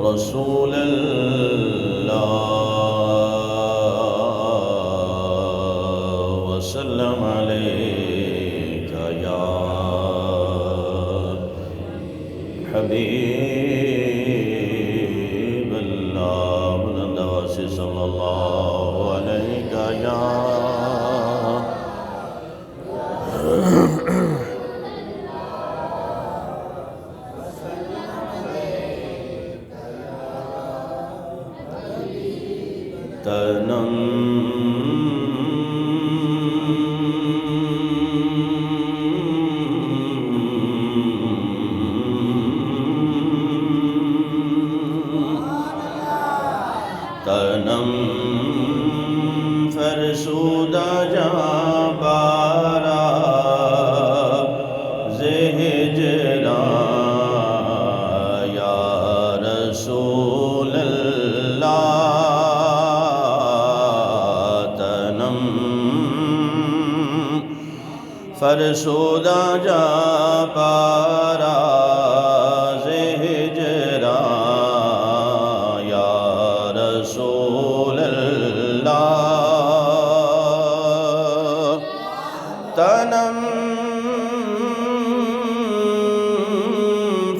رسول الله وسلم عليك يا حبيب الله بلند واسی صلی اللہ علیہ یا تنم فرسودہ جاں بارا زہجراں یا رسول اللہ تنم فرسودہ جاں بارا رسول اللہ تنم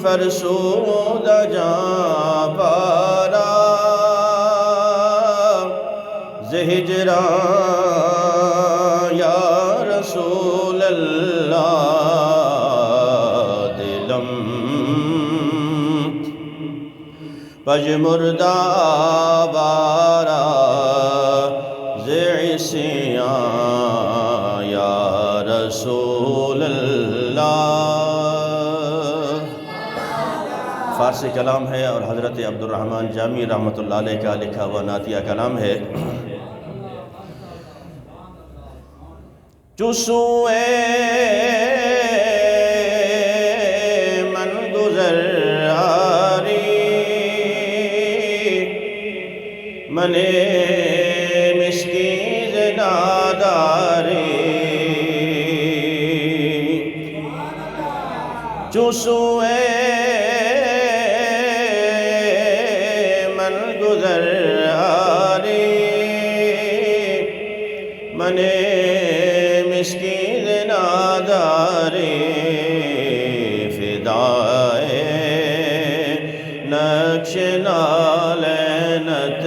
فرسودہ جاں بارا زہجراں یا رسول اللہ دلم پجمردہ بارا زعسیاں یا رسول اللہ فارسی کلام ہے اور حضرت عبد الرحمن جامی رحمۃ اللہ علیہ کا لکھا ہوا نعتیہ کلام ہے چسوئے من گزر منے مسکین ناداری چوسوئے من گزر آری منے مسکین ناداری فدائے نقش نالینت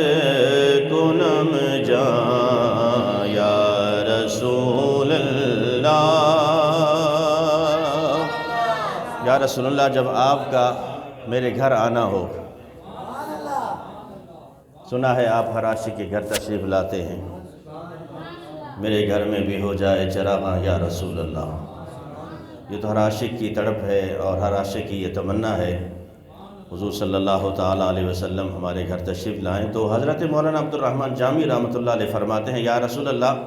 کنم جاں یا رسول اللہ یا رسول اللہ جب آپ کا میرے گھر آنا ہو سنا ہے آپ ہر عاشق کے گھر تشریف لاتے ہیں میرے گھر میں بھی ہو جائے چراغاں یا رسول اللہ یہ تو ہر عاشق کی تڑپ ہے اور ہر عاشق کی یہ تمنا ہے حضور صلی اللہ تعالیٰ علیہ وسلم ہمارے گھر تشریف لائیں تو حضرت مولانا عبد الرحمن جامی رحمۃ اللہ علیہ فرماتے ہیں یا رسول اللہ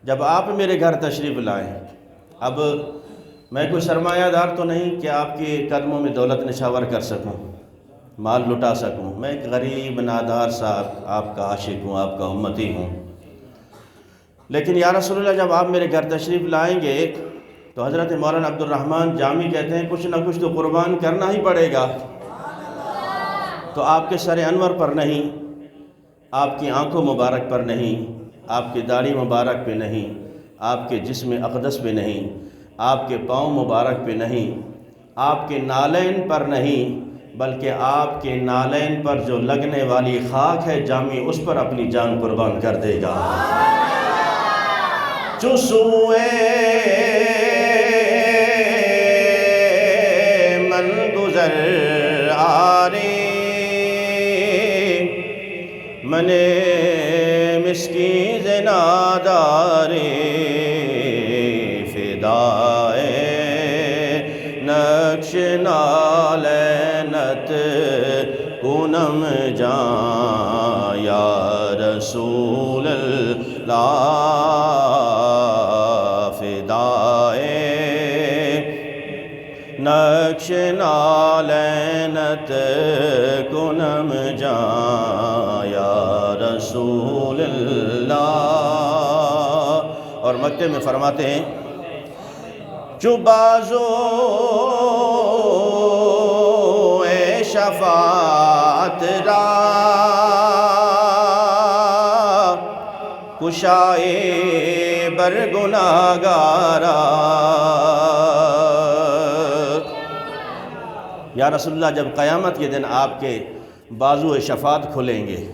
جب آپ میرے گھر تشریف لائیں اب میں کوئی سرمایہ دار تو نہیں کہ آپ کے قدموں میں دولت نشاور کر سکوں مال لٹا سکوں میں ایک غریب نادار سا آپ کا عاشق ہوں آپ کا امتی ہوں لیکن یا رسول اللہ جب آپ میرے گھر تشریف لائیں گے تو حضرت مولانا عبد الرحمن جامی کہتے ہیں کچھ نہ کچھ تو قربان کرنا ہی پڑے گا تو آپ کے سر انور پر نہیں آپ کی آنکھوں مبارک پر نہیں آپ کی داڑھی مبارک پہ نہیں آپ کے جسم اقدس پہ نہیں آپ کے پاؤں مبارک پہ نہیں آپ کے نالین پر نہیں بلکہ آپ کے نالین پر جو لگنے والی خاک ہے جامی اس پر اپنی جان قربان کر دے گا چسوئے من گزر آری منے مسکین ناداری فدائے نقش نالینت کنم جاں یا رسول اللہ فدائے نقش نالینت کنم جاں یا رسول اللہ اور مکتے میں فرماتے ہیں چو بازو شفاعت را کشائے بر گناہگارا۔ یا رسول اللہ جب قیامت کے دن آپ کے بازو شفاعت کھلیں گے،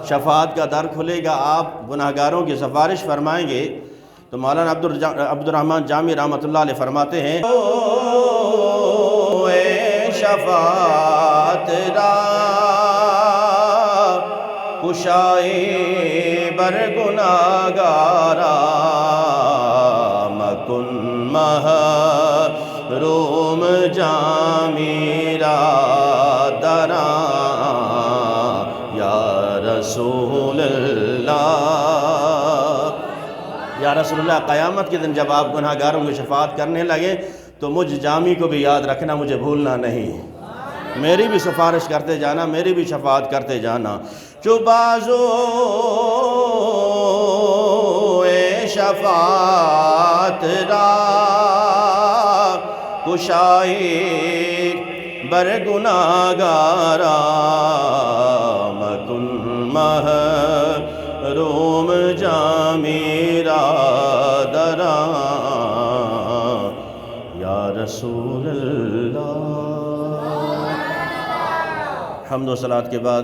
شفاعت کا در کھلے گا، آپ گناہگاروں کی سفارش فرمائیں گے، تو مولانا عبد الرحمن جامی رحمۃ اللہ علیہ فرماتے ہیں شفاعت را کشائے بر گناہگارا مکن محروم جامی را دراں یا رسول اللہ۔ یا رسول اللہ قیامت کے دن جب آپ گناہگاروں کی شفاعت کرنے لگے تو مجھ جامی کو بھی یاد رکھنا، مجھے بھولنا نہیں، میری بھی سفارش کرتے جانا، میری بھی شفاعت کرتے جانا۔ چو بازو شفاعت را کشائے بر گناہگارا مکن محروم جامی را دراں یا رسول اللہ۔ حمد و صلوات کے بعد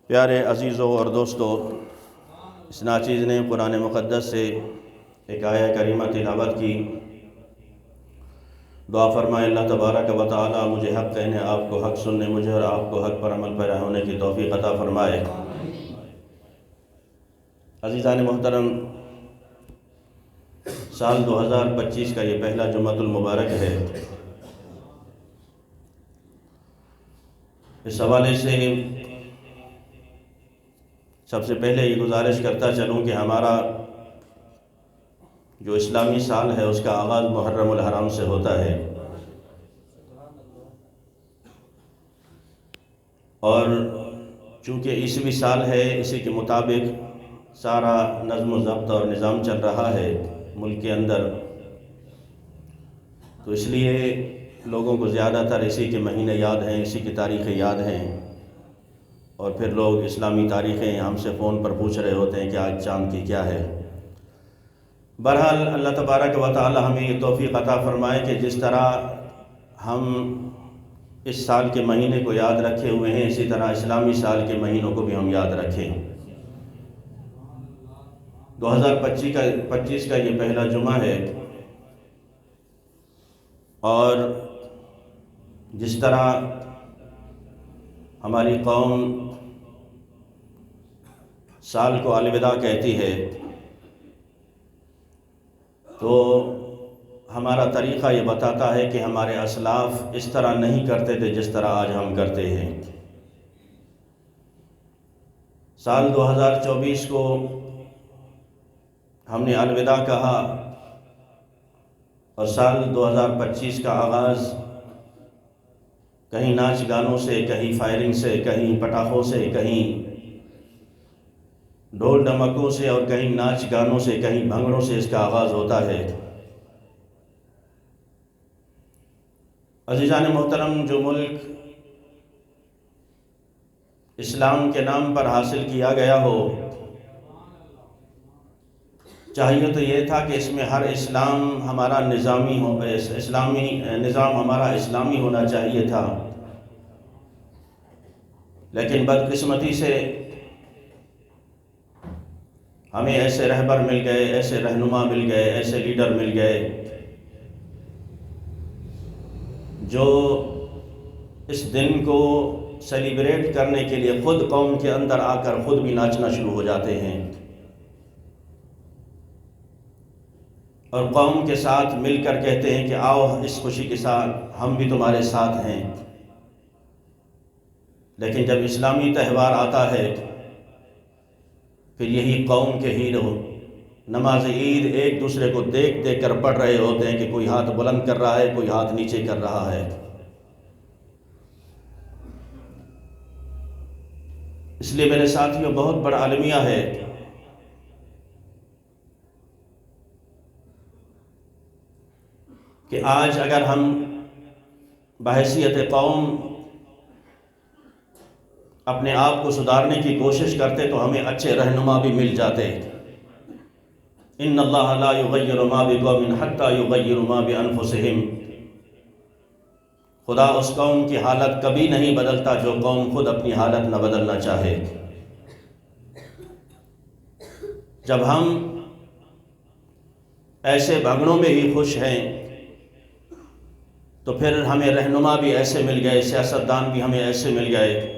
پیارے عزیزوں اور دوستوں، اس ناچیز نے قرآن مقدس سے ایک آیہ کریمہ تلاوت کی۔ دعا فرمائے اللہ تبارک و تعالی مجھے حق کہنے، آپ کو حق سننے، مجھے اور آپ کو حق پر عمل پیرا ہونے کی توفیق عطا فرمائے۔ عزیزان محترم، سال 2025 کا یہ پہلا جمعۃ المبارک ہے۔ اس حوالے سے سب سے پہلے یہ گزارش کرتا چلوں کہ ہمارا جو اسلامی سال ہے اس کا آغاز محرم الحرام سے ہوتا ہے، اور چونکہ عیسوی سال ہے اسی کے مطابق سارا نظم و ضبط اور نظام چل رہا ہے ملک کے اندر، تو اس لیے لوگوں کو زیادہ تر اسی کے مہینے یاد ہیں، اسی کی تاریخیں یاد ہیں، اور پھر لوگ اسلامی تاریخیں ہم سے فون پر پوچھ رہے ہوتے ہیں کہ آج چاند کی کیا ہے۔ بہرحال اللہ تبارک و تعالی ہمیں یہ توفیق عطا فرمائے کہ جس طرح ہم اس سال کے مہینے کو یاد رکھے ہوئے ہیں، اسی طرح اسلامی سال کے مہینوں کو بھی ہم یاد رکھیں۔ 2025 کا یہ پہلا جمعہ ہے، اور جس طرح ہماری قوم سال کو الوداع کہتی ہے، تو ہمارا طریقہ یہ بتاتا ہے کہ ہمارے اسلاف اس طرح نہیں کرتے تھے جس طرح آج ہم کرتے ہیں۔ سال 2024 کو ہم نے الوداع کہا، اور سال 2025 کا آغاز کہیں ناچ گانوں سے، کہیں فائرنگ سے، کہیں پٹاخوں سے، کہیں ڈھول ڈمکوں سے، اور کہیں ناچ گانوں سے، کہیں بھنگڑوں سے اس کا آغاز ہوتا ہے۔ عزیزان محترم، جو ملک اسلام کے نام پر حاصل کیا گیا ہو، چاہیے تو یہ تھا کہ اس میں ہر اسلامی نظام ہمارا اسلامی ہونا چاہیے تھا، لیکن بدقسمتی سے ہمیں ایسے رہبر مل گئے، ایسے رہنما مل گئے، ایسے لیڈر مل گئے جو اس دن کو سیلیبریٹ کرنے کے لیے خود قوم کے اندر آ کر خود بھی ناچنا شروع ہو جاتے ہیں، اور قوم کے ساتھ مل کر کہتے ہیں کہ آؤ اس خوشی کے ساتھ ہم بھی تمہارے ساتھ ہیں۔ لیکن جب اسلامی تہوار آتا ہے پھر یہی قوم کے ہیرو نماز عید ایک دوسرے کو دیکھ دیکھ کر پڑھ رہے ہوتے ہیں کہ کوئی ہاتھ بلند کر رہا ہے، کوئی ہاتھ نیچے کر رہا ہے۔ اس لیے میرے ساتھیوں، بہت بڑا المیہ ہے کہ آج اگر ہم بحیثیت قوم اپنے آپ کو سدھارنے کی کوشش کرتے تو ہمیں اچھے رہنما بھی مل جاتے۔ ان اللہ لا یغیر ما بقوم حتی یغیروا ما بانفسہم، خدا اس قوم کی حالت کبھی نہیں بدلتا جو قوم خود اپنی حالت نہ بدلنا چاہے۔ جب ہم ایسے بھگڑوں میں ہی خوش ہیں تو پھر ہمیں رہنما بھی ایسے مل گئے، سیاستدان بھی ہمیں ایسے مل گئے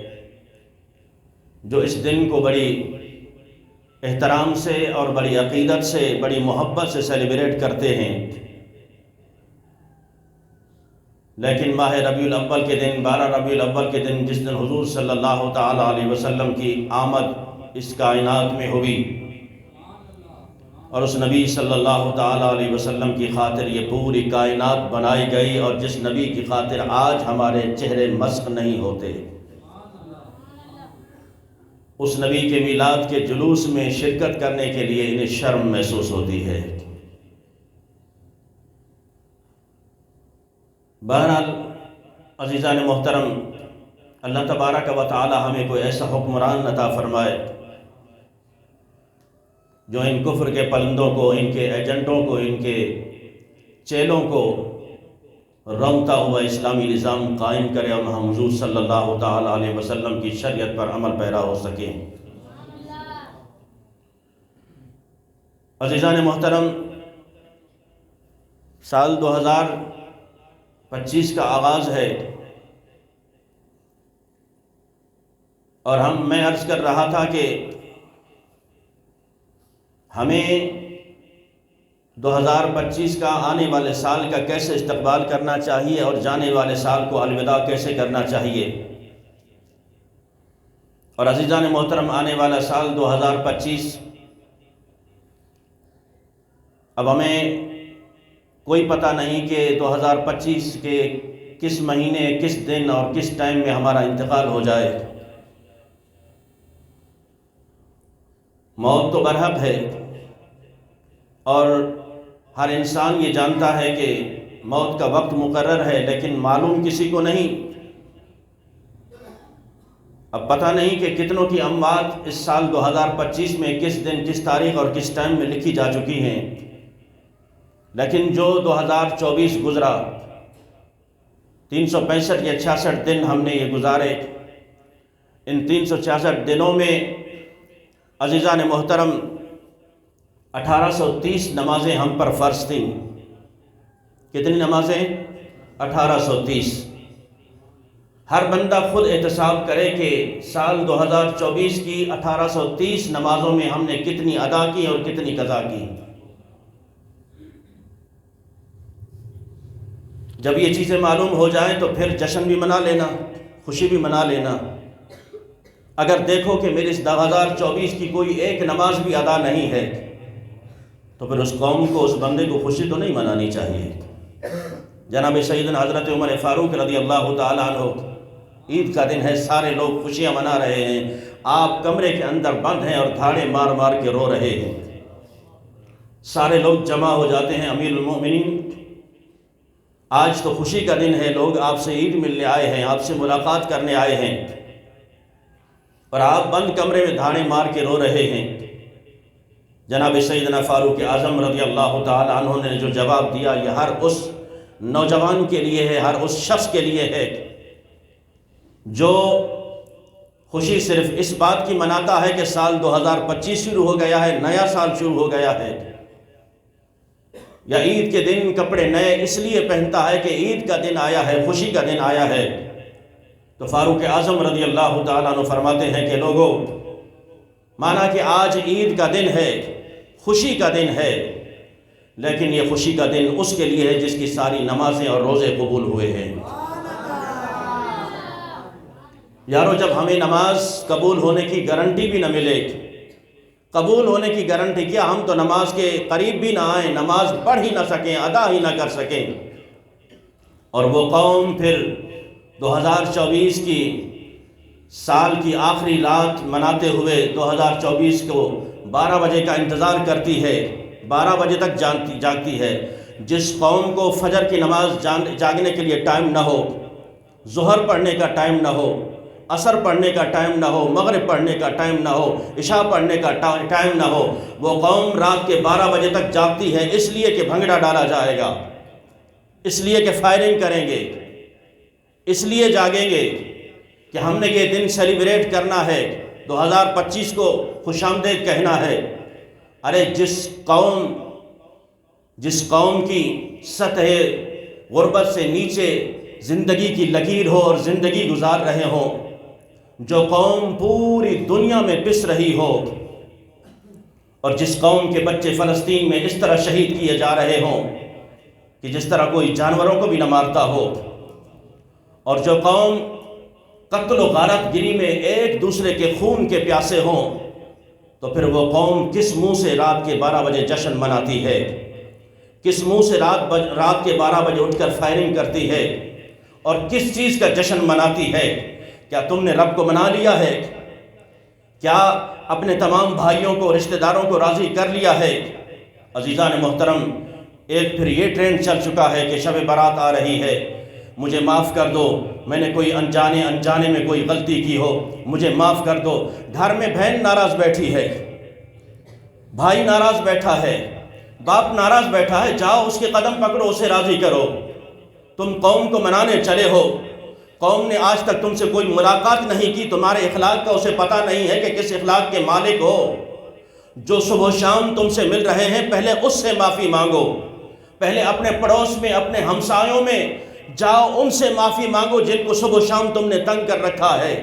جو اس دن کو بڑی احترام سے اور بڑی عقیدت سے، بڑی محبت سے سیلیبریٹ کرتے ہیں۔ لیکن ماہ ربیع الاول کے دن، 12 ربیع الاول کے دن، جس دن حضور صلی اللہ تعالیٰ علیہ وسلم کی آمد اس کائنات میں ہوئی اور اس نبی صلی اللہ تعالیٰ علیہ وسلم کی خاطر یہ پوری کائنات بنائی گئی، اور جس نبی کی خاطر آج ہمارے چہرے مسخ نہیں ہوتے، اس نبی کے میلاد کے جلوس میں شرکت کرنے کے لیے انہیں شرم محسوس ہوتی ہے۔ بہرحال عزیزان محترم، اللہ تبارک و تعالی ہمیں کوئی ایسا حکمران عطا فرمائے جو ان کفر کے پلندوں کو، ان کے ایجنٹوں کو، ان کے چیلوں کو رونگتا ہوا اسلامی نظام قائم کرے اور ہم حضور صلی اللہ تعالیٰ علیہ وسلم کی شریعت پر عمل پیرا ہو سکیں۔ عزیزان محترم، سال 2025 کا آغاز ہے اور میں عرض کر رہا تھا کہ ہمیں 2025 کا آنے والے سال کا کیسے استقبال کرنا چاہیے اور جانے والے سال کو الوداع کیسے کرنا چاہیے۔ اور عزیزان محترم، آنے والا سال 2025 اب ہمیں کوئی پتہ نہیں کہ 2025 کے کس مہینے، کس دن اور کس ٹائم میں ہمارا انتقال ہو جائے۔ موت تو برحق ہے اور ہر انسان یہ جانتا ہے کہ موت کا وقت مقرر ہے، لیکن معلوم کسی کو نہیں۔ اب پتہ نہیں کہ کتنوں کی اموات اس سال 2025 میں کس دن، کس تاریخ اور کس ٹائم میں لکھی جا چکی ہیں، لیکن جو 2024 گزرا، 365 یا 66 دن ہم نے یہ گزارے، ان 366 دنوں میں عزیزان محترم 1830 نمازیں ہم پر فرض تھیں۔ کتنی نمازیں؟ 1830۔ ہر بندہ خود احتساب کرے کہ سال 2024 کی 1830 نمازوں میں ہم نے کتنی ادا کی اور کتنی قضا کی۔ جب یہ چیزیں معلوم ہو جائیں تو پھر جشن بھی منا لینا، خوشی بھی منا لینا۔ اگر دیکھو کہ میری اس 2024 کی کوئی ایک نماز بھی ادا نہیں ہے تو پھر اس قوم کو، اس بندے کو خوشی تو نہیں منانی چاہیے۔ جناب سیدنا حضرت عمر فاروق رضی اللہ تعالیٰ عنہ، عید کا دن ہے، سارے لوگ خوشیاں منا رہے ہیں، آپ کمرے کے اندر بند ہیں اور دھاڑے مار مار کے رو رہے ہیں۔ سارے لوگ جمع ہو جاتے ہیں، امیر المومنین آج تو خوشی کا دن ہے، لوگ آپ سے عید ملنے آئے ہیں، آپ سے ملاقات کرنے آئے ہیں، اور آپ بند کمرے میں دھاڑے مار کے رو رہے ہیں۔ جناب سیدنا فاروق اعظم رضی اللہ تعالی عنہ نے جو جواب دیا، یہ ہر اس نوجوان کے لیے ہے، ہر اس شخص کے لیے ہے جو خوشی صرف اس بات کی مناتا ہے کہ سال 2025 شروع ہو گیا ہے، نیا سال شروع ہو گیا ہے، یا عید کے دن کپڑے نئے اس لیے پہنتا ہے کہ عید کا دن آیا ہے، خوشی کا دن آیا ہے۔ تو فاروق اعظم رضی اللہ تعالیٰ عنہ فرماتے ہیں کہ لوگوں، مانا کہ آج عید کا دن ہے، خوشی کا دن ہے، لیکن یہ خوشی کا دن اس کے لیے ہے جس کی ساری نمازیں اور روزے قبول ہوئے ہیں۔ یارو، جب ہمیں نماز قبول ہونے کی گارنٹی بھی نہ ملے، قبول ہونے کی گارنٹی کیا، ہم تو نماز کے قریب بھی نہ آئیں، نماز پڑھ ہی نہ سکیں، ادا ہی نہ کر سکیں، اور وہ قوم پھر 2024 کی سال کی آخری رات مناتے ہوئے 2024 کو 12 بجے کا انتظار کرتی ہے، 12 بجے تک جاگتی ہے، جس قوم کو فجر کی نماز جاگنے کے لیے ٹائم نہ ہو، ظہر پڑھنے کا ٹائم نہ ہو، عصر پڑھنے کا ٹائم نہ ہو، مغرب پڑھنے کا ٹائم نہ ہو، عشاء پڑھنے کا ٹائم نہ ہو، وہ قوم رات کے 12 بجے تک جاگتی ہے اس لیے کہ بھنگڑا ڈالا جائے گا، اس لیے کہ فائرنگ کریں گے، اس لیے جاگیں گے کہ ہم نے یہ دن سیلیبریٹ کرنا ہے، 2025 کو خوش آمدید کہنا ہے۔ ارے جس قوم کی سطح غربت سے نیچے زندگی کی لکیر ہو اور زندگی گزار رہے ہوں، جو قوم پوری دنیا میں پس رہی ہو، اور جس قوم کے بچے فلسطین میں اس طرح شہید کیے جا رہے ہوں کہ جس طرح کوئی جانوروں کو بھی نہ مارتا ہو، اور جو قوم قتل و غارت گری میں ایک دوسرے کے خون کے پیاسے ہوں، تو پھر وہ قوم کس منہ سے رات کے 12 بجے جشن مناتی ہے، کس منہ سے رات کے 12 بجے اٹھ کر فائرنگ کرتی ہے، اور کس چیز کا جشن مناتی ہے؟ کیا تم نے رب کو منا لیا ہے؟ کیا اپنے تمام بھائیوں کو، رشتہ داروں کو راضی کر لیا ہے؟ عزیزان محترم، ایک پھر یہ ٹرینڈ چل چکا ہے کہ شب برات آ رہی ہے، مجھے معاف کر دو، میں نے کوئی انجانے میں کوئی غلطی کی ہو، مجھے معاف کر دو۔ گھر میں بہن ناراض بیٹھی ہے، بھائی ناراض بیٹھا ہے، باپ ناراض بیٹھا ہے، جاؤ اس کے قدم پکڑو، اسے راضی کرو۔ تم قوم کو منانے چلے ہو، قوم نے آج تک تم سے کوئی ملاقات نہیں کی، تمہارے اخلاق کا اسے پتہ نہیں ہے کہ کس اخلاق کے مالک ہو۔ جو صبح و شام تم سے مل رہے ہیں، پہلے اس سے معافی مانگو، پہلے اپنے پڑوس میں، اپنے ہمسایوں میں جاؤ، ان سے معافی مانگو جن کو صبح و شام تم نے تنگ کر رکھا ہے۔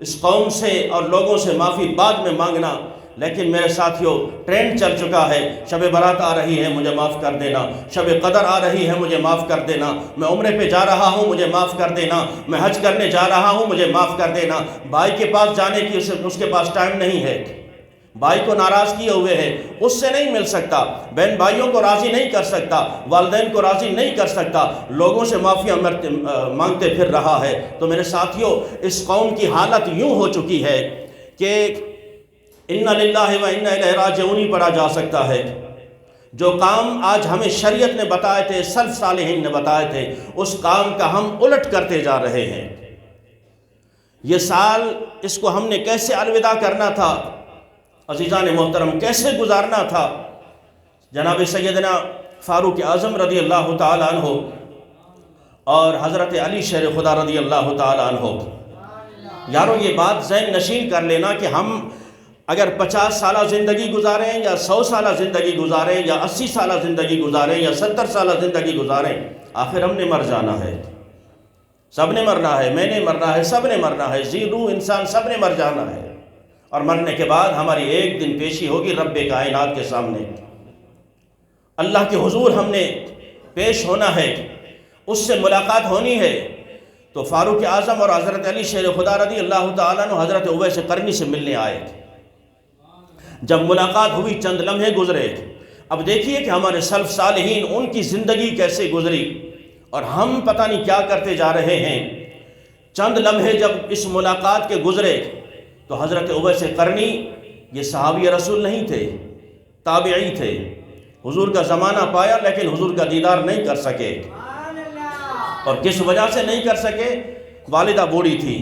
اس قوم سے اور لوگوں سے معافی بعد میں مانگنا۔ لیکن میرے ساتھیوں، ٹرینڈ چل چکا ہے، شب برات آ رہی ہے، مجھے معاف کر دینا، شب قدر آ رہی ہے، مجھے معاف کر دینا، میں عمرے پہ جا رہا ہوں، مجھے معاف کر دینا، میں حج کرنے جا رہا ہوں، مجھے معاف کر دینا۔ بھائی کے پاس جانے کی اس کے پاس ٹائم نہیں ہے، بھائی کو ناراض کیے ہوئے ہے، اس سے نہیں مل سکتا، بہن بھائیوں کو راضی نہیں کر سکتا، والدین کو راضی نہیں کر سکتا، لوگوں سے معافیاں مانگتے پھر رہا ہے۔ تو میرے ساتھیوں، اس قوم کی حالت یوں ہو چکی ہے کہ اِنَّ لِلَّهِ وَإِنَّ إِلَيْهِ رَاجِعُونَ پڑھا جا سکتا ہے۔ جو کام آج ہمیں شریعت نے بتائے تھے، سلف صالحین نے بتائے تھے، اس کام کا ہم الٹ کرتے جا رہے ہیں۔ یہ سال، اس کو ہم نے کیسے الوداع کرنا تھا عزیزان محترم، کیسے گزارنا تھا؟ جناب سیدنا فاروق اعظم رضی اللہ تعالیٰ عنہ اور حضرت علی شیر خدا رضی اللہ تعالیٰ عنہ، یارو یہ بات ذہن نشین کر لینا کہ ہم اگر 50 سالہ زندگی گزاریں یا 100 سالہ زندگی گزاریں یا 80 سالہ زندگی گزاریں یا 70 سالہ زندگی گزاریں، آخر ہم نے مر جانا ہے، سب نے مرنا ہے، میں نے مرنا ہے، سب نے مرنا ہے، روح انسان سب نے مر جانا ہے، اور مرنے کے بعد ہماری ایک دن پیشی ہوگی رب کائنات کے سامنے، اللہ کے حضور ہم نے پیش ہونا ہے، اس سے ملاقات ہونی ہے۔ تو فاروق اعظم اور حضرت علی شیر خدا رضی اللہ تعالیٰ عنہ حضرت اویس قرنی سے ملنے آئے۔ جب ملاقات ہوئی، چند لمحے گزرے، اب دیکھیے کہ ہمارے سلف صالحین، ان کی زندگی کیسے گزری اور ہم پتہ نہیں کیا کرتے جا رہے ہیں۔ چند لمحے جب اس ملاقات کے گزرے تو حضرت اویس قرنی، یہ صحابی رسول نہیں تھے، تابعی تھے، حضور کا زمانہ پایا لیکن حضور کا دیدار نہیں کر سکے، اور کس وجہ سے نہیں کر سکے؟ والدہ بوڑھی تھی،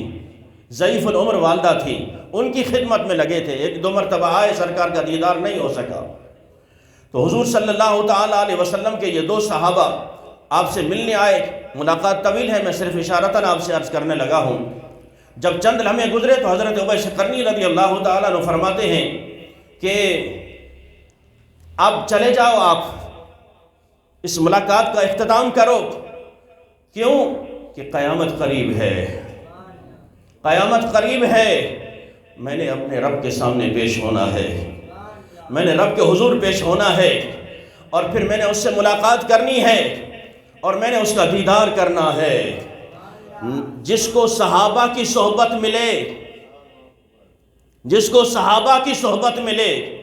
ضعیف العمر والدہ تھی، ان کی خدمت میں لگے تھے، ایک دو مرتبہ آئے، سرکار کا دیدار نہیں ہو سکا۔ تو حضور صلی اللہ تعالیٰ علیہ وسلم کے یہ دو صحابہ آپ سے ملنے آئے، ملاقات طویل ہے، میں صرف اشارتاً آپ سے عرض کرنے لگا ہوں۔ جب چند لمحے گزرے تو حضرت اویس قرنی رضی اللہ تعالیٰ عنہ فرماتے ہیں کہ اب چلے جاؤ، آپ اس ملاقات کا اختتام کرو۔ کیوں؟ کہ قیامت قریب ہے، قیامت قریب ہے، میں نے اپنے رب کے سامنے پیش ہونا ہے، میں نے رب کے حضور پیش ہونا ہے، اور پھر میں نے اس سے ملاقات کرنی ہے، اور میں نے اس کا دیدار کرنا ہے۔ جس کو صحابہ کی صحبت ملے، جس کو صحابہ کی صحبت ملے،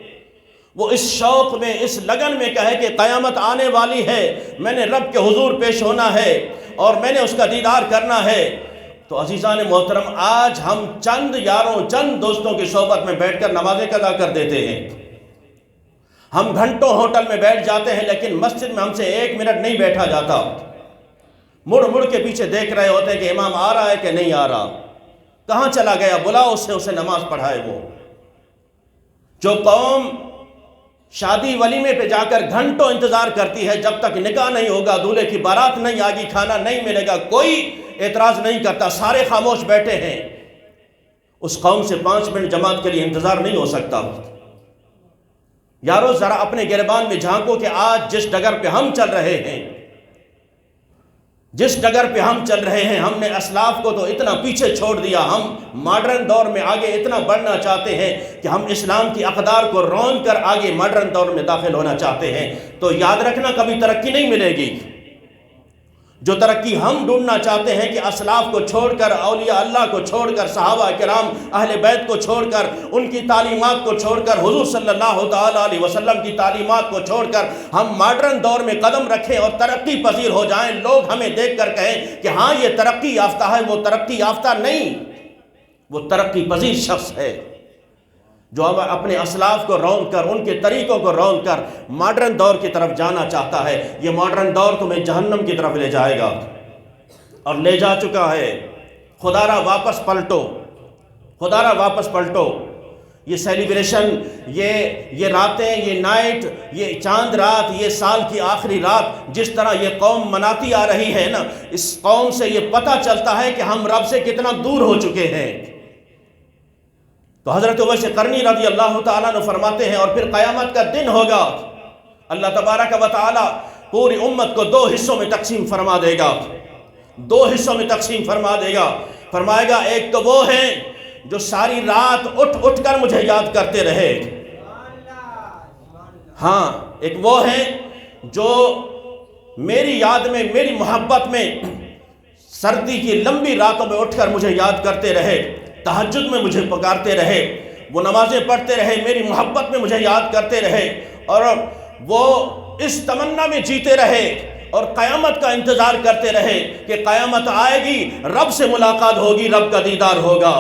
وہ اس شوق میں، اس لگن میں کہے کہ قیامت آنے والی ہے، میں نے رب کے حضور پیش ہونا ہے اور میں نے اس کا دیدار کرنا ہے۔ تو عزیزان محترم، آج ہم چند یاروں، چند دوستوں کی صحبت میں بیٹھ کر نمازیں قضا کر دیتے ہیں، ہم گھنٹوں ہوٹل میں بیٹھ جاتے ہیں لیکن مسجد میں ہم سے 1 منٹ نہیں بیٹھا جاتا، مڑ مڑ کے پیچھے دیکھ رہے ہوتے ہیں کہ امام آ رہا ہے کہ نہیں آ رہا، کہاں چلا گیا، بلاؤ اسے نماز پڑھائے۔ وہ جو قوم شادی ولیمے پہ جا کر گھنٹوں انتظار کرتی ہے جب تک نکاح نہیں ہوگا، دولہے کی بارات نہیں آگی، کھانا نہیں ملے گا، کوئی اعتراض نہیں کرتا، سارے خاموش بیٹھے ہیں، اس قوم سے 5 منٹ جماعت کے لیے انتظار نہیں ہو سکتا۔ یارو ذرا اپنے گریبان میں جھانکو کہ آج جس ڈگر پہ ہم چل رہے ہیں، جس ڈگر پہ ہم چل رہے ہیں، ہم نے اسلاف کو تو اتنا پیچھے چھوڑ دیا، ہم ماڈرن دور میں آگے اتنا بڑھنا چاہتے ہیں کہ ہم اسلام کی اقدار کو رون کر آگے ماڈرن دور میں داخل ہونا چاہتے ہیں۔ تو یاد رکھنا کبھی ترقی نہیں ملے گی۔ جو ترقی ہم ڈھونڈنا چاہتے ہیں کہ اسلاف کو چھوڑ کر، اولیاء اللہ کو چھوڑ کر، صحابہ کرام اہل بیت کو چھوڑ کر، ان کی تعلیمات کو چھوڑ کر، حضور صلی اللہ تعالیٰ علیہ وسلم کی تعلیمات کو چھوڑ کر ہم ماڈرن دور میں قدم رکھیں اور ترقی پذیر ہو جائیں، لوگ ہمیں دیکھ کر کہیں کہ ہاں یہ ترقی یافتہ ہے، وہ ترقی یافتہ نہیں، وہ ترقی پذیر شخص ہے جو اب اپنے اسلاف کو رون کر، ان کے طریقوں کو رون کر ماڈرن دور کی طرف جانا چاہتا ہے۔ یہ ماڈرن دور تمہیں جہنم کی طرف لے جائے گا اور لے جا چکا ہے۔ خدا را واپس پلٹو، خدا را واپس پلٹو۔ یہ سیلیبریشن، یہ راتیں، یہ نائٹ، یہ چاند رات، یہ سال کی آخری رات جس طرح یہ قوم مناتی آ رہی ہے نا، اس قوم سے یہ پتہ چلتا ہے کہ ہم رب سے کتنا دور ہو چکے ہیں۔ تو حضرت اویس قرنی رضی اللہ تعالیٰ نے فرماتے ہیں اور پھر قیامت کا دن ہوگا، اللہ تبارک و تعالیٰ پوری امت کو 2 حصوں میں تقسیم فرما دے گا، 2 حصوں میں تقسیم فرما دے گا۔ فرمائے گا ایک تو وہ ہیں جو ساری رات اٹھ اٹھ کر مجھے یاد کرتے رہے، ہاں ایک وہ ہیں جو میری یاد میں، میری محبت میں سردی کی لمبی راتوں میں اٹھ کر مجھے یاد کرتے رہے، تہجد میں مجھے پکارتے رہے، وہ نمازیں پڑھتے رہے، میری محبت میں مجھے یاد کرتے رہے، اور وہ اس تمنا میں جیتے رہے اور قیامت کا انتظار کرتے رہے کہ قیامت آئے گی، رب سے ملاقات ہوگی، رب کا دیدار ہوگا۔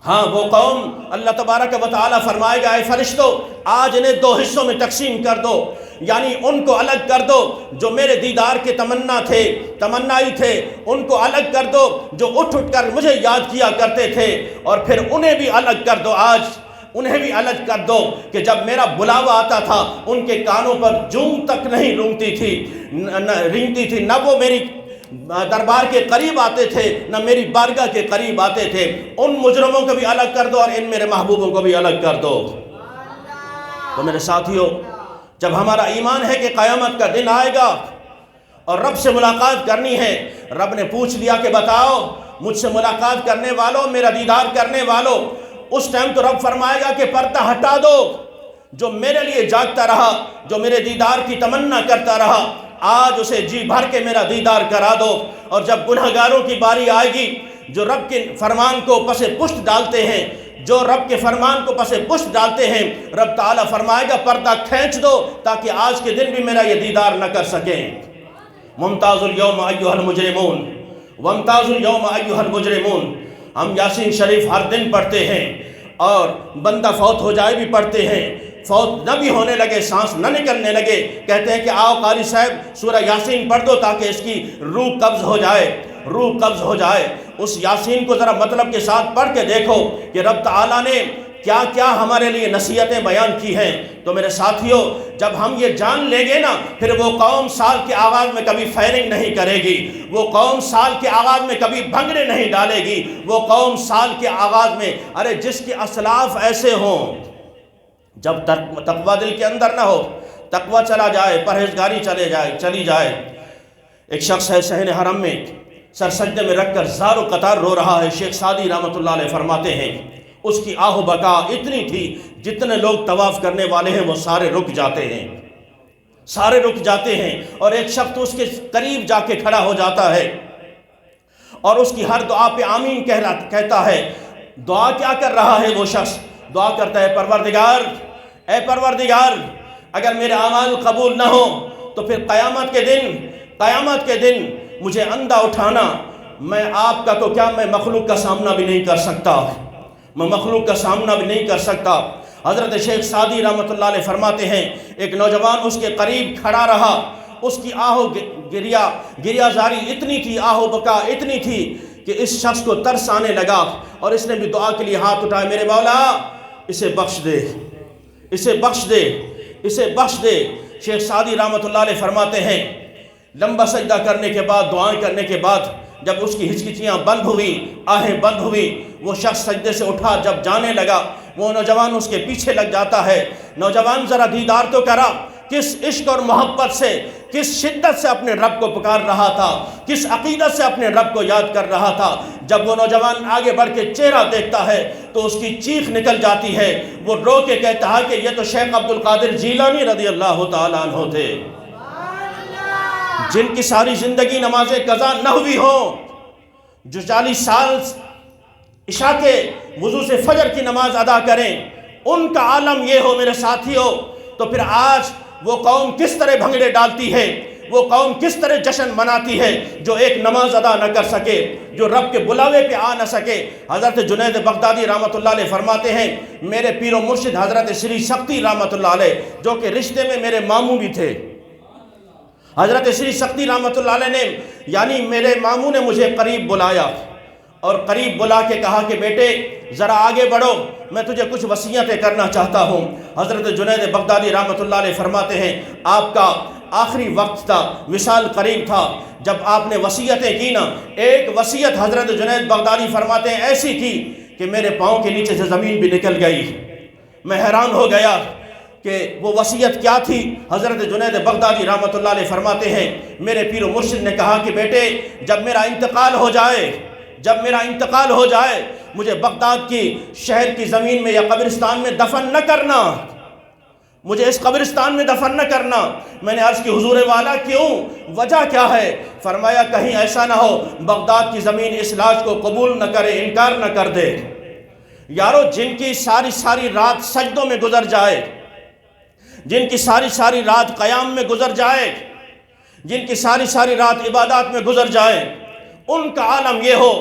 ہاں وہ قوم اللہ تبارک و تعالیٰ فرمائے گا اے فرشتوں آج انہیں 2 حصوں میں تقسیم کر دو، یعنی ان کو الگ کر دو جو میرے دیدار کے تمنائی تھے، ان کو الگ کر دو جو اٹھ اٹھ کر مجھے یاد کیا کرتے تھے، اور پھر انہیں بھی الگ کر دو، آج انہیں بھی الگ کر دو کہ جب میرا بلاوا آتا تھا ان کے کانوں پر جون تک نہیں رنگتی تھی، نہ وہ میری دربار کے قریب آتے تھے، نہ میری بارگاہ کے قریب آتے تھے۔ ان مجرموں کو بھی الگ کر دو اور ان میرے محبوبوں کو بھی الگ کر دو۔ تو میرے ساتھیوں، جب ہمارا ایمان ہے کہ قیامت کا دن آئے گا اور رب سے ملاقات کرنی ہے، رب نے پوچھ لیا کہ بتاؤ مجھ سے ملاقات کرنے والوں، میرا دیدار کرنے والوں، اس ٹائم تو رب فرمائے گا کہ پردہ ہٹا دو، جو میرے لیے جاگتا رہا، جو میرے دیدار کی تمنا کرتا رہا، آج اسے جی بھر کے میرا دیدار کرا دو۔ اور جب گنہگاروں کی باری آئے گی، جو رب کے فرمان کو پس پشت ڈالتے ہیں، جو رب کے فرمان کو پس پشت ڈالتے ہیں، رب تعالیٰ فرمائے گا پردہ کھینچ دو تاکہ آج کے دن بھی میرا یہ دیدار نہ کر سکیں۔ ممتاز الیوم ایھا المجرمون، وامتاز الیوم ایھا المجرمون۔ ہم یاسین شریف ہر دن پڑھتے ہیں اور بندہ فوت ہو جائے بھی پڑھتے ہیں، فوت نہ بھی ہونے لگے، سانس نہ نکلنے لگے، کہتے ہیں کہ آؤ قاری صاحب سورہ یاسین پڑھ دو تاکہ اس کی روح قبض ہو جائے، روح قبض ہو جائے۔ اس یاسین کو ذرا مطلب کے ساتھ پڑھ کے دیکھو کہ رب تعالیٰ نے کیا کیا ہمارے لیے نصیحتیں بیان کی ہیں۔ تو میرے ساتھیوں، جب ہم یہ جان لیں گے نا، پھر وہ قوم سال کے آغاز میں کبھی فائرنگ نہیں کرے گی، وہ قوم سال کے آغاز میں کبھی بھنگڑے نہیں ڈالے گی، وہ قوم سال کے آغاز میں، ارے جس کے اسلاف ایسے ہوں، جب تقوی دل کے اندر نہ ہو، تقوی چلا جائے، پرہیزگاری چلی جائے۔ ایک شخص ہے صحن حرم میں سر سجدے میں رکھ کر زار و قطار رو رہا ہے، شیخ سعدی رحمۃ اللہ علیہ فرماتے ہیں اس کی آہ و بکا اتنی تھی، جتنے لوگ طواف کرنے والے ہیں وہ سارے رک جاتے ہیں، سارے رک جاتے ہیں، اور ایک شخص اس کے قریب جا کے کھڑا ہو جاتا ہے اور اس کی ہر دعا پہ آمین کہتا ہے۔ دعا کیا کر رہا ہے وہ شخص؟ دعا کرتا ہے پروردگار، اے پروردگار، اگر میرے اعمال قبول نہ ہو تو پھر قیامت کے دن مجھے اندھا اٹھانا، میں آپ کا تو کیا، میں مخلوق کا سامنا بھی نہیں کر سکتا، میں مخلوق کا سامنا بھی نہیں کر سکتا۔ حضرت شیخ سعدی رحمۃ اللہ علیہ فرماتے ہیں ایک نوجوان اس کے قریب کھڑا رہا، اس کی آہو گریہ زاری اتنی تھی، آہو بکا اتنی تھی کہ اس شخص کو ترس آنے لگا، اور اس نے بھی دعا کے لیے ہاتھ اٹھائے، میرے مولا اسے بخش دے، اسے بخش دے، اسے بخش دے۔ شیخ سعدی رحمۃ اللہ علیہ فرماتے ہیں لمبا سجدہ کرنے کے بعد، دعائیں کرنے کے بعد جب اس کی ہچکچیاں بند ہوئی، آہیں بند ہوئی، وہ شخص سجدے سے اٹھا، جب جانے لگا وہ نوجوان اس کے پیچھے لگ جاتا ہے۔ نوجوان ذرا دیدار تو کرا، کس عشق اور محبت سے، کس شدت سے اپنے رب کو پکار رہا تھا، کس عقیدت سے اپنے رب کو یاد کر رہا تھا۔ جب وہ نوجوان آگے بڑھ کے چہرہ دیکھتا ہے تو اس کی چیخ نکل جاتی ہے، وہ رو کے کہتا ہے کہ یہ تو شیخ عبد القادر جیلانی رضی اللہ تعالیٰ عنہ تھے، جن کی ساری زندگی نماز قضا نہ ہوئی ہو، جو 40 سال عشاء کے وضو سے فجر کی نماز ادا کریں، ان کا عالم یہ ہو میرے ساتھیوں، تو پھر آج وہ قوم کس طرح بھنگڑے ڈالتی ہے، وہ قوم کس طرح جشن مناتی ہے جو ایک نماز ادا نہ کر سکے، جو رب کے بلاوے پہ آ نہ سکے۔ حضرت جنید بغدادی رحمۃ اللہ علیہ فرماتے ہیں میرے پیر و مرشد حضرت سری سختی رحمۃ اللہ علیہ، جو کہ رشتے میں میرے ماموں بھی تھے، حضرت سری سختی رحمۃ اللہ علیہ نے یعنی میرے ماموں نے مجھے قریب بلایا، اور قریب بلا کے کہا کہ بیٹے ذرا آگے بڑھو، میں تجھے کچھ وصیتیں کرنا چاہتا ہوں۔ حضرت جنید بغدادی رحمۃ اللہ علیہ فرماتے ہیں آپ کا آخری وقت تھا، وصال قریب تھا، جب آپ نے وصیتیں کی نا، ایک وصیت حضرت جنید بغدادی فرماتے ہیں ایسی کی کہ میرے پاؤں کے نیچے سے زمین بھی نکل گئی۔ میں حیران ہو گیا کہ وہ وصیت کیا تھی۔ حضرت جنید بغدادی رحمۃ اللہ علیہ فرماتے ہیں میرے پیر و مرشد نے کہا کہ بیٹے جب میرا انتقال ہو جائے، جب میرا انتقال ہو جائے، مجھے بغداد کی شہر کی زمین میں یا قبرستان میں دفن نہ کرنا، مجھے اس قبرستان میں دفن نہ کرنا۔ میں نے عرض کی حضور والا کیوں، وجہ کیا ہے؟ فرمایا کہیں ایسا نہ ہو بغداد کی زمین اس لاش کو قبول نہ کرے، انکار نہ کر دے۔ یارو جن کی ساری رات سجدوں میں گزر جائے، جن کی ساری رات قیام میں گزر جائے، جن کی ساری رات عبادات میں گزر جائے، ان کا عالم یہ ہو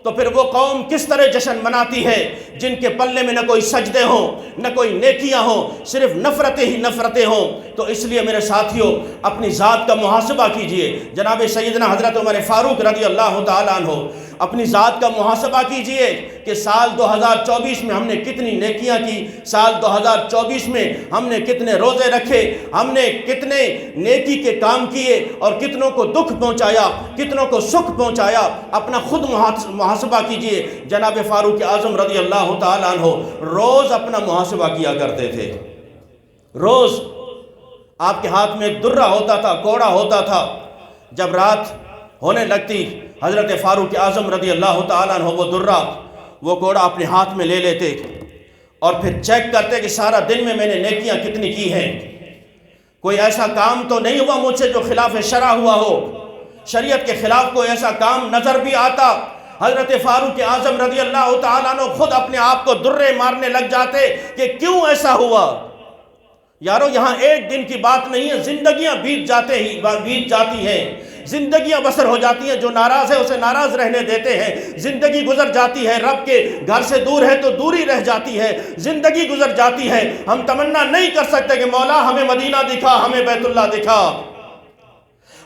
تو پھر وہ قوم کس طرح جشن مناتی ہے جن کے پلے میں نہ کوئی سجدے ہوں، نہ کوئی نیکیاں ہوں، صرف نفرتیں ہی نفرتیں ہوں۔ تو اس لیے میرے ساتھیوں اپنی ذات کا محاسبہ کیجئے۔ جناب سیدنا حضرت عمر فاروق رضی اللہ تعالیٰ عنہ اپنی ذات کا محاسبہ کیجئے کہ سال 2024 میں ہم نے کتنی نیکیاں کی، سال 2024 میں ہم نے کتنے روزے رکھے، ہم نے کتنے نیکی کے کام کیے اور کتنوں کو دکھ پہنچایا، کتنوں کو سکھ پہنچایا۔ اپنا خود محاسبہ کیجئے۔ جناب فاروق اعظم رضی اللہ تعالیٰ عنہ روز اپنا محاسبہ کیا کرتے تھے، روز آپ کے ہاتھ میں درہ ہوتا تھا، کوڑا ہوتا تھا۔ جب رات ہونے لگتی حضرت فاروق اعظم رضی اللہ تعالیٰ عنہ وہ درہ، وہ کوڑا اپنے ہاتھ میں لے لیتے اور پھر چیک کرتے کہ سارا دن میں نے نیکیاں کتنی کی ہیں، کوئی ایسا کام تو نہیں ہوا مجھ سے جو خلاف شرع ہوا ہو، شریعت کے خلاف کوئی ایسا کام نظر بھی آتا، حضرت فاروق اعظم رضی اللہ تعالیٰ عنہ خود اپنے آپ کو درے مارنے لگ جاتے کہ کیوں ایسا ہوا۔ یارو یہاں ایک دن کی بات نہیں ہے، زندگیاں بیت جاتی ہیں، زندگیاں بسر ہو جاتی ہیں۔ جو ناراض ہے اسے ناراض رہنے دیتے ہیں، زندگی گزر جاتی ہے، رب کے گھر سے دور ہے تو دوری رہ جاتی ہے، زندگی گزر جاتی ہے۔ ہم تمنا نہیں کر سکتے کہ مولا ہمیں مدینہ دکھا، ہمیں بیت اللہ دکھا۔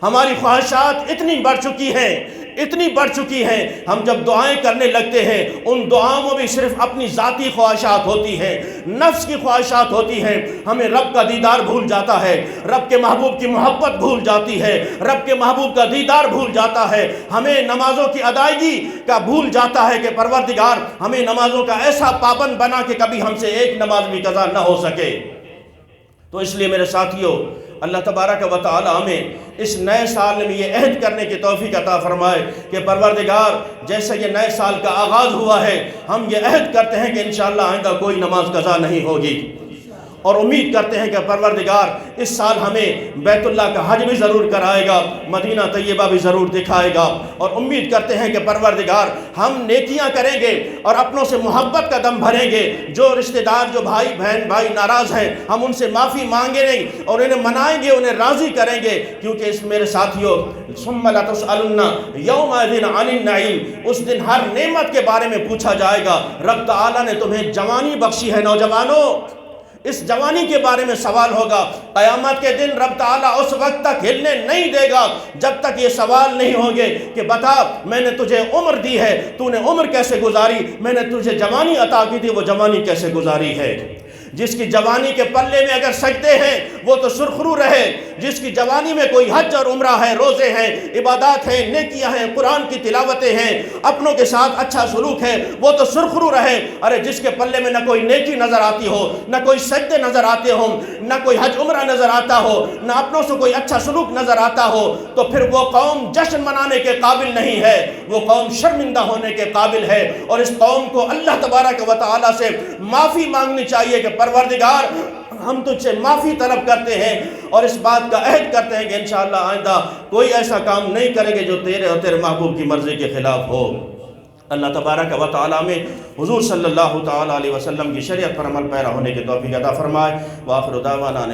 ہماری خواہشات اتنی بڑھ چکی ہیں، اتنی بڑھ چکی ہیں، ہم جب دعائیں کرنے لگتے ہیں ان دعاؤں میں بھی صرف اپنی ذاتی خواہشات ہوتی ہیں، نفس کی خواہشات ہوتی ہیں۔ ہمیں رب کا دیدار بھول جاتا ہے، رب کے محبوب کی محبت بھول جاتی ہے، رب کے محبوب کا دیدار بھول جاتا ہے، ہمیں نمازوں کی ادائیگی کا بھول جاتا ہے کہ پروردگار ہمیں نمازوں کا ایسا پابند بنا کہ کبھی ہم سے ایک نماز بھی قضا نہ ہو سکے۔ تو اس لیے میرے ساتھیوں اللہ تبارک و تعالی ہمیں اس نئے سال میں یہ عہد کرنے کی توفیق عطا فرمائے کہ پروردگار جیسے یہ نئے سال کا آغاز ہوا ہے، ہم یہ عہد کرتے ہیں کہ انشاءاللہ آئندہ کوئی نماز قضا نہیں ہوگی، اور امید کرتے ہیں کہ پروردگار اس سال ہمیں بیت اللہ کا حج بھی ضرور کرائے گا، مدینہ طیبہ بھی ضرور دکھائے گا، اور امید کرتے ہیں کہ پروردگار ہم نیکیاں کریں گے اور اپنوں سے محبت کا دم بھریں گے۔ جو رشتہ دار، جو بھائی بہن بھائی ناراض ہیں، ہم ان سے معافی مانگیں گے اور انہیں منائیں گے، انہیں راضی کریں گے، کیونکہ اس میرے ساتھیوں ثم لتسألن یومئذ عن النعیم، اس دن ہر نعمت کے بارے میں پوچھا جائے گا۔ رب تعالیٰ نے تمہیں جوانی بخشی ہے نوجوانوں، اس جوانی کے بارے میں سوال ہوگا۔ قیامت کے دن رب تعالیٰ اس وقت تک ہلنے نہیں دے گا جب تک یہ سوال نہیں ہوگے کہ بتا میں نے تجھے عمر دی ہے، تو نے عمر کیسے گزاری، میں نے تجھے جوانی عطا کی تھی، وہ جوانی کیسے گزاری ہے۔ جس کی جوانی کے پلے میں اگر سجدے ہیں وہ تو سرخرو رہے، جس کی جوانی میں کوئی حج اور عمرہ ہے، روزے ہیں، عبادات ہیں، نیکیاں ہیں، قرآن کی تلاوتیں ہیں، اپنوں کے ساتھ اچھا سلوک ہے، وہ تو سرخرو رہے۔ ارے جس کے پلے میں نہ کوئی نیکی نظر آتی ہو، نہ کوئی سجدے نظر آتے ہوں، نہ کوئی حج عمرہ نظر آتا ہو، نہ اپنوں سے کوئی اچھا سلوک نظر آتا ہو، تو پھر وہ قوم جشن منانے کے قابل نہیں ہے، وہ قوم شرمندہ ہونے کے قابل ہے۔ اور اس قوم کو اللہ تبارک و تعالیٰ سے معافی مانگنی چاہیے کہ پروردگار ہم تجھ سے معافی طلب کرتے ہیں اور اس بات کا عہد کرتے ہیں کہ انشاءاللہ آئندہ کوئی ایسا کام نہیں کریں گے جو تیرے اور تیرے محبوب کی مرضی کے خلاف ہو۔ اللہ تبارک و تعالیٰ میں حضور صلی اللہ تعالیٰ علیہ وسلم کی شریعت پر عمل پیرا ہونے کی توفیق عطا فرمائے۔ وآخر دعوانا